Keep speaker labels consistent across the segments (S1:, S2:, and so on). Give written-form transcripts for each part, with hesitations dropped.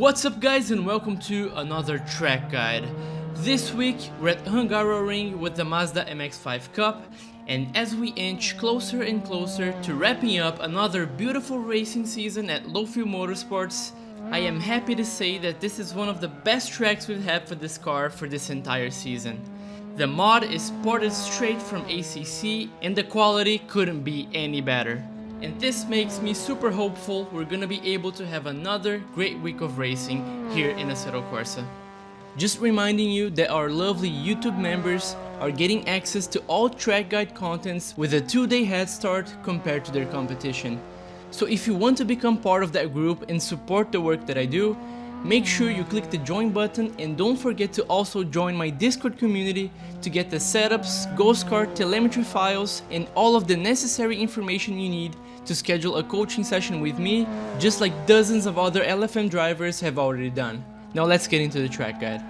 S1: What's up guys, and welcome to another track guide. This week we're at Hungaroring with the Mazda MX-5 Cup, and as we inch closer and closer to wrapping up another beautiful racing season at Low-Fuel Motorsports, I am happy to say that this is one of the best tracks we've had for this car for this entire season. The mod is ported straight from ACC and the quality couldn't be any better. And this makes me super hopeful we're gonna be able to have another great week of racing here in Assetto Corsa. Just reminding you that our lovely YouTube members are getting access to all track guide contents with a 2-day head start compared to their competition. So if you want to become part of that group and support the work that I do, make sure you click the join button and don't forget to also join my Discord community to get the setups, ghost car, telemetry files, and all of the necessary information you need to schedule a coaching session with me, just like dozens of other LFM drivers have already done. Now let's get into the track guide.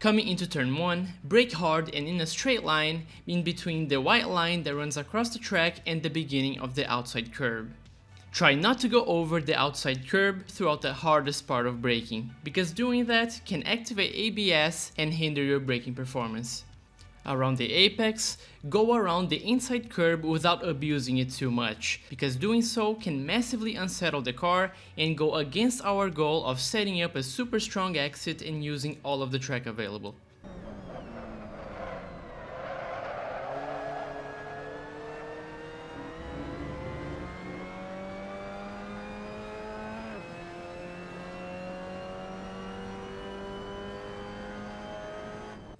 S1: Coming into turn 1, brake hard and in a straight line in between the white line that runs across the track and the beginning of the outside curb. Try not to go over the outside curb throughout the hardest part of braking, because doing that can activate ABS and hinder your braking performance. Around the apex, go around the inside curb without abusing it too much, because doing so can massively unsettle the car and go against our goal of setting up a super strong exit and using all of the track available.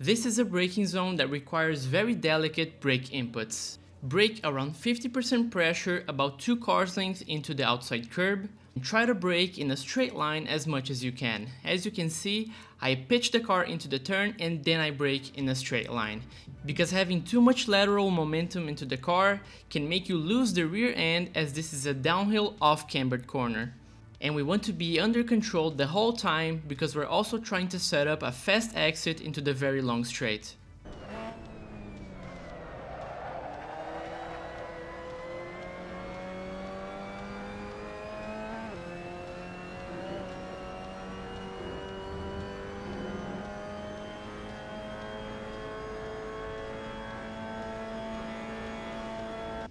S1: This is a braking zone that requires very delicate brake inputs. Brake around 50% pressure about 2 cars lengths into the outside curb, and try to brake in a straight line as much as you can. As you can see, I pitch the car into the turn and then I brake in a straight line, because having too much lateral momentum into the car can make you lose the rear end, as this is a downhill off-cambered corner. And we want to be under control the whole time because we're also trying to set up a fast exit into the very long straight.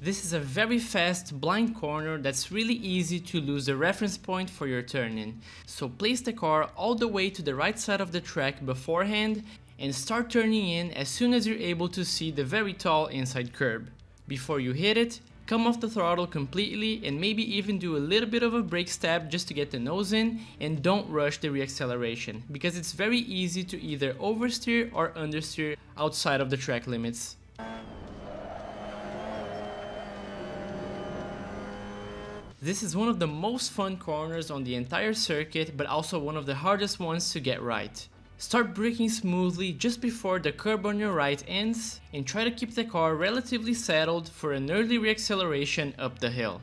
S1: This is a very fast blind corner that's really easy to lose the reference point for your turn in. So place the car all the way to the right side of the track beforehand and start turning in as soon as you're able to see the very tall inside curb. Before you hit it, come off the throttle completely and maybe even do a little bit of a brake stab just to get the nose in, and don't rush the reacceleration because it's very easy to either oversteer or understeer outside of the track limits. This is one of the most fun corners on the entire circuit, but also one of the hardest ones to get right. Start braking smoothly just before the curb on your right ends and try to keep the car relatively settled for an early reacceleration up the hill.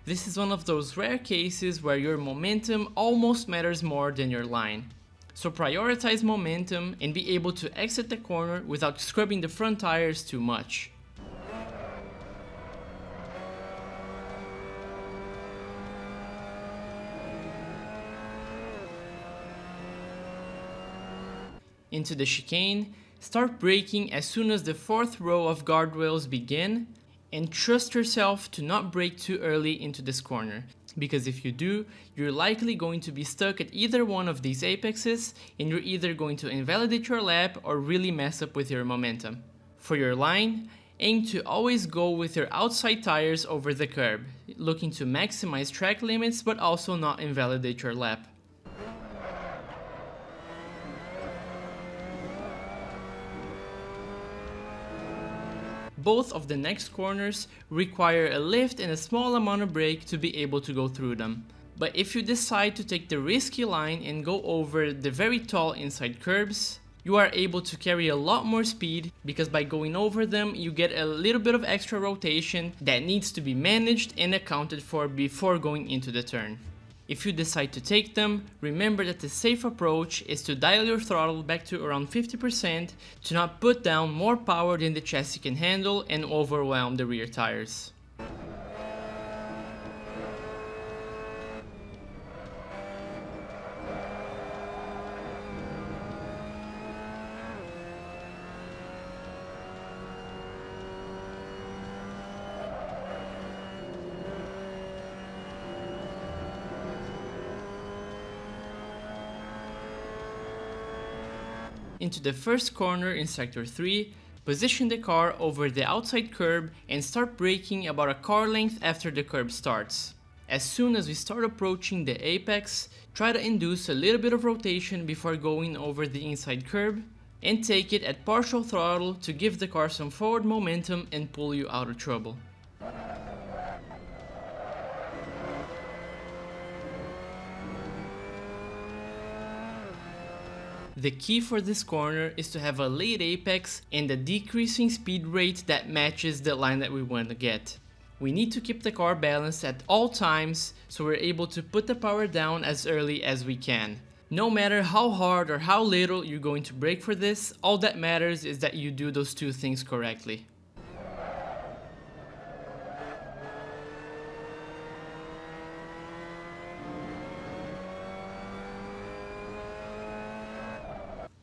S1: This is one of those rare cases where your momentum almost matters more than your line. So prioritize momentum and be able to exit the corner without scrubbing the front tires too much. Into the chicane, start braking as soon as the 4th row of guardrails begin, and trust yourself to not brake too early into this corner, because if you do, you're likely going to be stuck at either one of these apexes and you're either going to invalidate your lap or really mess up with your momentum. For your line, aim to always go with your outside tires over the curb, looking to maximize track limits but also not invalidate your lap. Both of the next corners require a lift and a small amount of brake to be able to go through them. But if you decide to take the risky line and go over the very tall inside curbs, you are able to carry a lot more speed, because by going over them you get a little bit of extra rotation that needs to be managed and accounted for before going into the turn. If you decide to take them, remember that the safe approach is to dial your throttle back to around 50% to not put down more power than the chassis can handle and overwhelm the rear tires. Into the first corner in sector 3, position the car over the outside curb and start braking about a car length after the curb starts. As soon as we start approaching the apex, try to induce a little bit of rotation before going over the inside curb, and take it at partial throttle to give the car some forward momentum and pull you out of trouble. The key for this corner is to have a late apex and a decreasing speed rate that matches the line that we want to get. We need to keep the car balanced at all times so we're able to put the power down as early as we can. No matter how hard or how little you're going to brake for this, all that matters is that you do those two things correctly.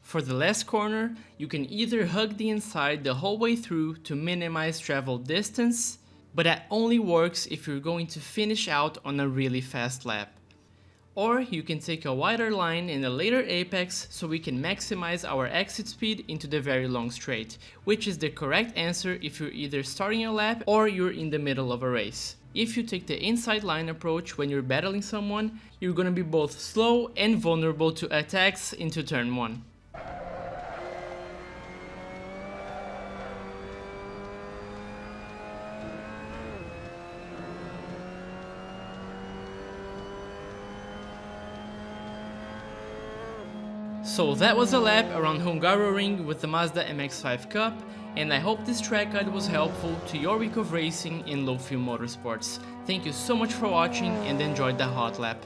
S1: For the last corner, you can either hug the inside the whole way through to minimize travel distance, but that only works if you're going to finish out on a really fast lap. Or you can take a wider line in a later apex so we can maximize our exit speed into the very long straight, which is the correct answer if you're either starting a lap or you're in the middle of a race. If you take the inside line approach when you're battling someone, you're gonna be both slow and vulnerable to attacks into turn 1. So that was a lap around Hungaroring with the Mazda MX-5 Cup, and I hope this track guide was helpful to your week of racing in low fuel motorsports. Thank you so much for watching and enjoy the hot lap.